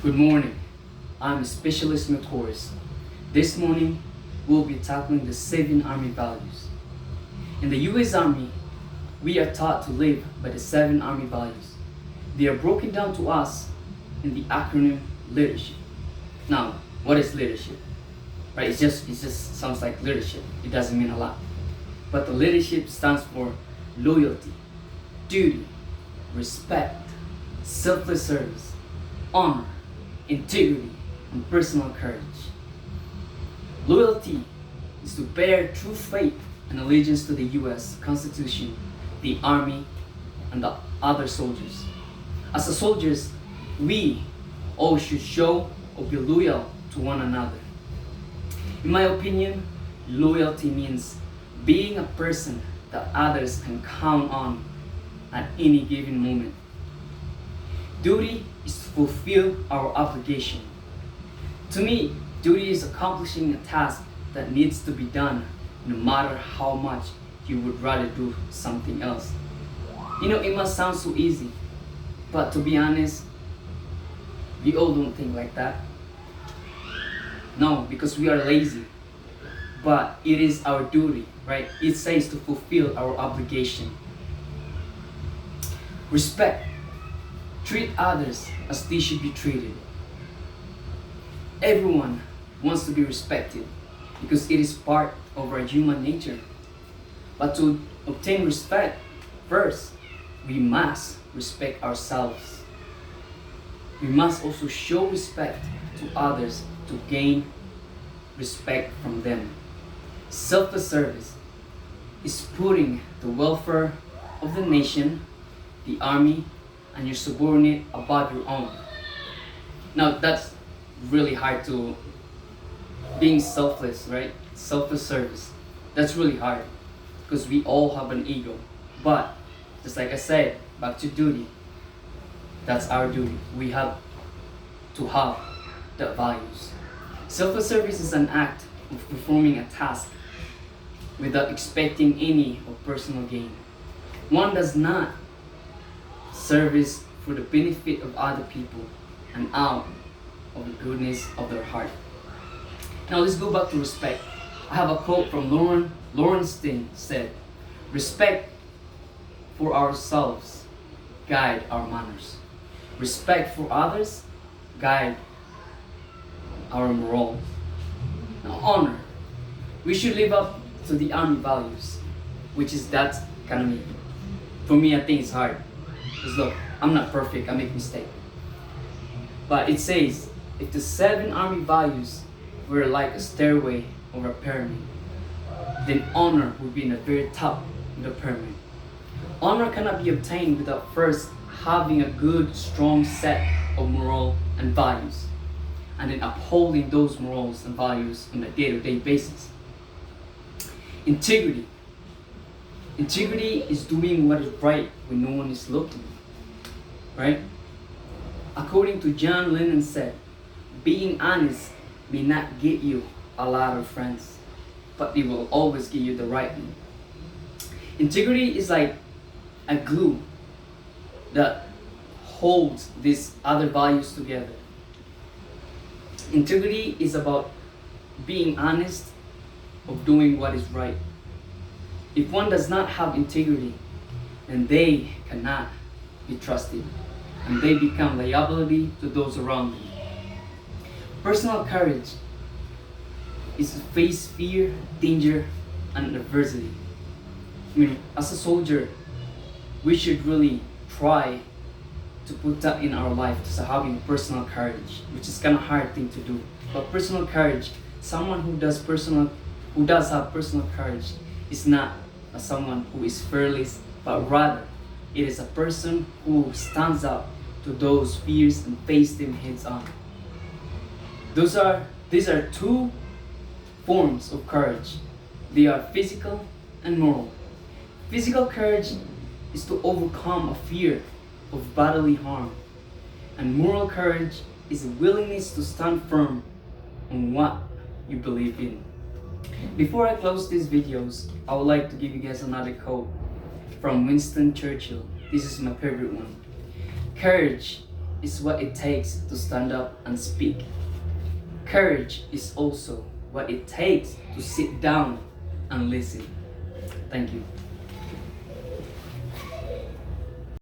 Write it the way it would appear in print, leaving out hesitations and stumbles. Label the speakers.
Speaker 1: Good morning. I'm a specialist in the course. This morning, we'll be tackling the 7 Army values. In the U.S. Army, we are taught to live by the 7 Army values. They are broken down to us in the acronym leadership. Now, what is leadership? Right? It just sounds like leadership. It doesn't mean a lot. But the leadership stands for loyalty, duty, respect, selfless service, honor, integrity, and personal courage. Loyalty is to bear true faith and allegiance to the U.S. Constitution, the Army, and the other soldiers. As the soldiers, we all should show or be loyal to one another. In my opinion, loyalty means being a person that others can count on at any given moment. Duty is to fulfill our obligation. To me, duty is accomplishing a task that needs to be done no matter how much you would rather do something else. It must sound so easy, but to be honest, we all don't think like that. No, because we are lazy. But it is our duty, right? It says to fulfill our obligation. Respect. Treat others as they should be treated. Everyone wants to be respected because it is part of our human nature. But to obtain respect, first, we must respect ourselves. We must also show respect to others to gain respect from them. Selfless service is putting the welfare of the nation, the army, and your subordinate above your own. Now that's really hard to being selfless, right? Selfless service. That's really hard because we all have an ego. But just like I said, back to duty. That's our duty. We have to have the values. Selfless service is an act of performing a task without expecting any of personal gain. One does not service for the benefit of other people and out of the goodness of their heart. Now let's go back to respect. I have a quote from Lorenstein said, "Respect for ourselves guide our manners. Respect for others guide our morals." Now honor. We should live up to the Army values, which is that kind of me. For me, I think it's hard. Because look, I'm not perfect, I make mistakes. But it says, if the 7 Army values were like a stairway or a pyramid, then honor would be in the very top of the pyramid. Honor cannot be obtained without first having a good, strong set of moral and values, and then upholding those morals and values on a day-to-day basis. Integrity. Integrity is doing what is right when no one is looking. Right? According to John Lennon said, being honest may not get you a lot of friends, but it will always get you the right one. Integrity is like a glue that holds these other values together. Integrity is about being honest, of doing what is right. If one does not have integrity, then they cannot be trusted, and they become liability to those around them. Personal courage is to face fear, danger, and adversity. As a soldier, we should really try to put that in our life, to having personal courage, which is kind of hard thing to do. But personal courage, someone who does have personal courage, is not someone who is fearless, but rather it is a person who stands up to those fears and face them heads on. These are 2 forms of courage. They are physical and moral. Physical courage is to overcome a fear of bodily harm, and moral courage is a willingness to stand firm on what you believe in. Before I close these videos, I would like to give you guys another quote from Winston Churchill. This is my favorite one. Courage is what it takes to stand up and speak. Courage is also what it takes to sit down and listen. Thank you.